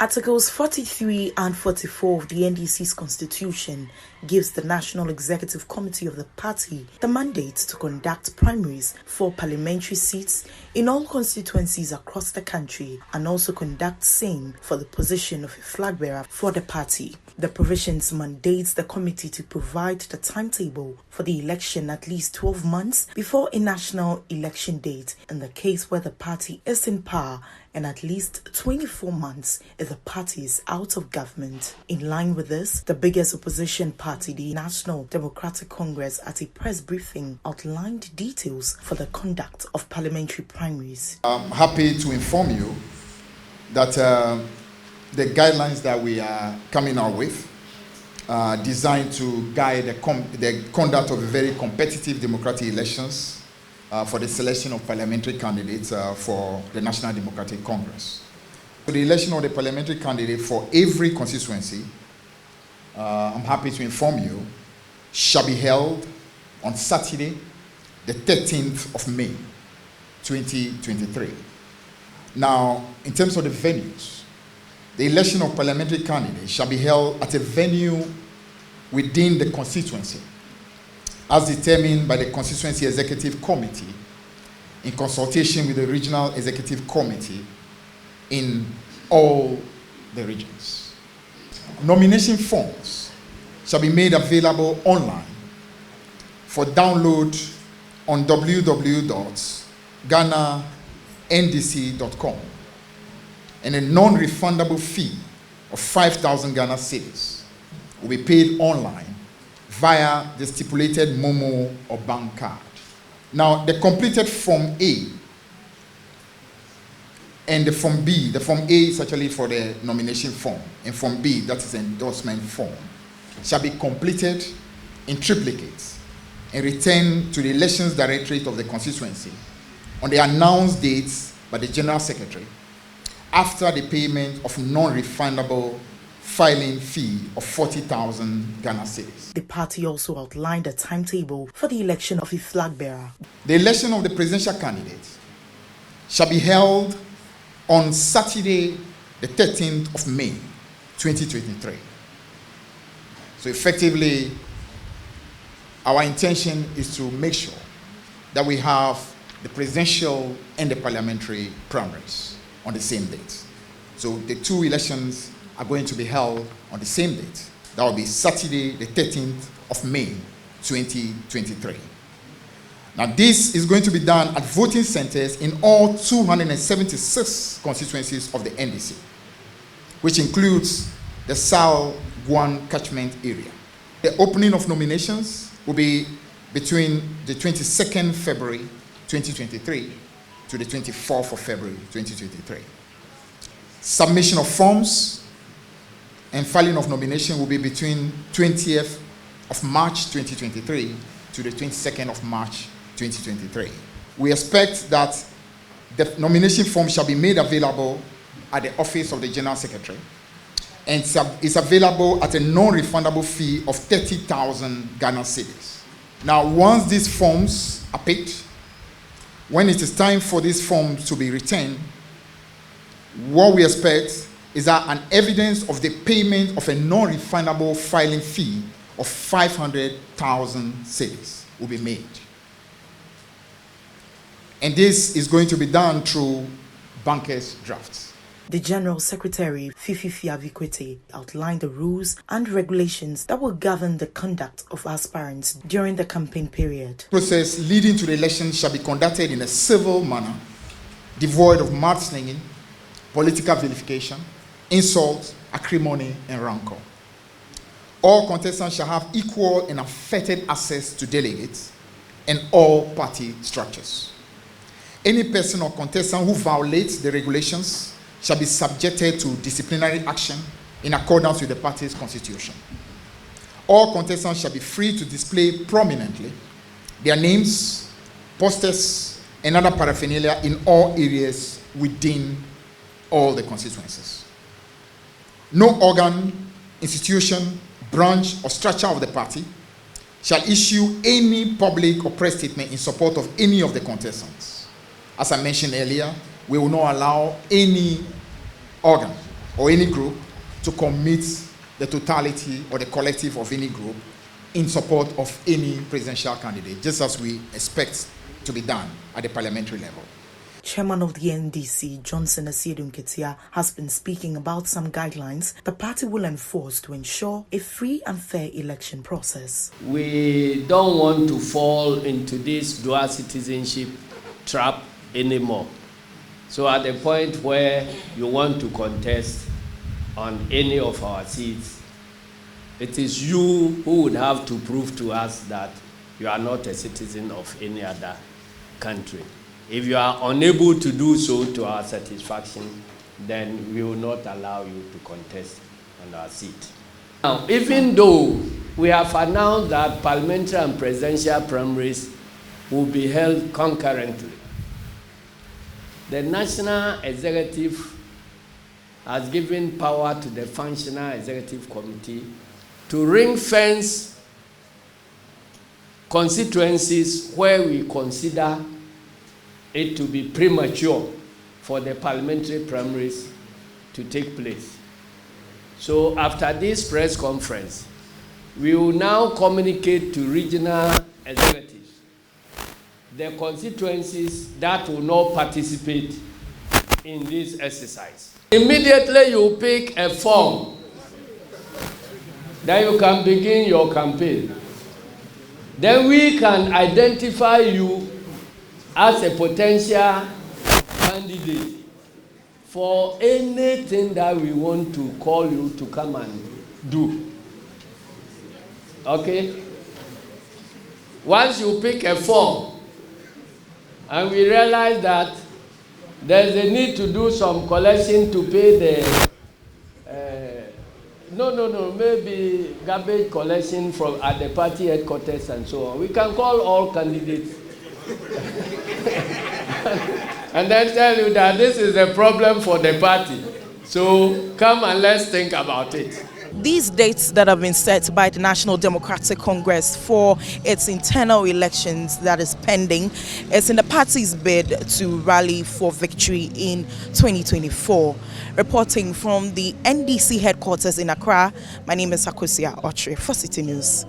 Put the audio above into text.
Articles 43 and 44 of the NDC's constitution gives the National Executive Committee of the party the mandate to conduct primaries for parliamentary seats in all constituencies across the country and also conduct same for the position of a flag bearer for the party. The provisions mandates the committee to provide the timetable for the election at least 12 months before a national election date in the case where the party is in power and at least 24 months if the party is out of government. In line with this, the biggest opposition party, the National Democratic Congress, at a press briefing outlined details for the conduct of parliamentary primaries. I'm happy to inform you that the guidelines that we are coming out with are designed to guide the conduct of very competitive democratic elections for the selection of parliamentary candidates for the National Democratic Congress. So the election of the parliamentary candidate for every constituency, I'm happy to inform you, shall be held on Saturday, the 13th of May, 2023. Now, in terms of the venues, the election of parliamentary candidates shall be held at a venue within the constituency, as determined by the Constituency Executive Committee in consultation with the Regional Executive Committee in all the regions. Nomination forms shall be made available online for download on www.ghanandc.com, and a non-refundable fee of 5,000 Ghana cedis will be paid online via the stipulated Momo or bank card. Now, the completed Form A and the Form B, the Form A is actually for the nomination form, and Form B, that is endorsement form, shall be completed in triplicate and returned to the Elections Directorate of the constituency on the announced dates by the General Secretary after the payment of non-refundable filing fee of 40,000 Ghana cedis. The party also outlined a timetable for the election of a flag bearer. The election of the presidential candidate shall be held on Saturday, the 13th of May, 2023. So effectively, our intention is to make sure that we have the presidential and the parliamentary primaries on the same date. So the two elections are going to be held on the same date. That will be Saturday, the 13th of May, 2023. Now, this is going to be done at voting centers in all 276 constituencies of the NDC, which includes the Sal Guan catchment area. The opening of nominations will be between the 22nd February 2023 to the 24th of February 2023. Submission of forms and filing of nomination will be between 20th of March 2023 to the 22nd of March 2023. We expect that the nomination form shall be made available at the office of the General Secretary and is available at a non-refundable fee of 30,000 Ghana cedis. Now, once these forms are picked, when it is time for these forms to be returned, what we expect is that an evidence of the payment of a non-refundable filing fee of 500,000 cedis will be made. And this is going to be done through bankers' drafts. The General Secretary, Fifi Avikwete, outlined the rules and regulations that will govern the conduct of aspirants during the campaign period. The process leading to the election shall be conducted in a civil manner, devoid of mudslinging, political vilification, insult, acrimony, and rancor. All contestants shall have equal and unfettered access to delegates and all party structures. Any person or contestant who violates the regulations shall be subjected to disciplinary action in accordance with the party's constitution. All contestants shall be free to display prominently their names, posters, and other paraphernalia in all areas within all the constituencies. No organ, institution, branch, or structure of the party shall issue any public or press statement in support of any of the contestants. As I mentioned earlier, we will not allow any organ, or any group to commit the totality or the collective of any group in support of any presidential candidate, just as we expect to be done at the parliamentary level. Chairman of the NDC, Johnson Asiedu Nketia, has been speaking about some guidelines the party will enforce to ensure a free and fair election process. We don't want to fall into this dual citizenship trap anymore. So at the point where you want to contest on any of our seats, it is you who would have to prove to us that you are not a citizen of any other country. If you are unable to do so to our satisfaction, then we will not allow you to contest on our seat. Now, even though we have announced that parliamentary and presidential primaries will be held concurrently, the National Executive has given power to the Functional Executive Committee to ring-fence constituencies where we consider it to be premature for the parliamentary primaries to take place. So after this press conference, we will now communicate to regional executives the constituencies that will not participate in this exercise. Immediately you pick a form, then you can begin your campaign. Then we can identify you as a potential candidate for anything that we want to call you to come and do. Okay? Once you pick a form, and we realize that there's a need to do some collection to pay the, maybe garbage collection from at the party headquarters and so on. We can call all candidates and then tell you that this is a problem for the party. So come and let's think about it. These dates that have been set by the National Democratic Congress for its internal elections that is pending is in the party's bid to rally for victory in 2024. Reporting from the NDC headquarters in Accra, my name is Akosia Otre for Citi News.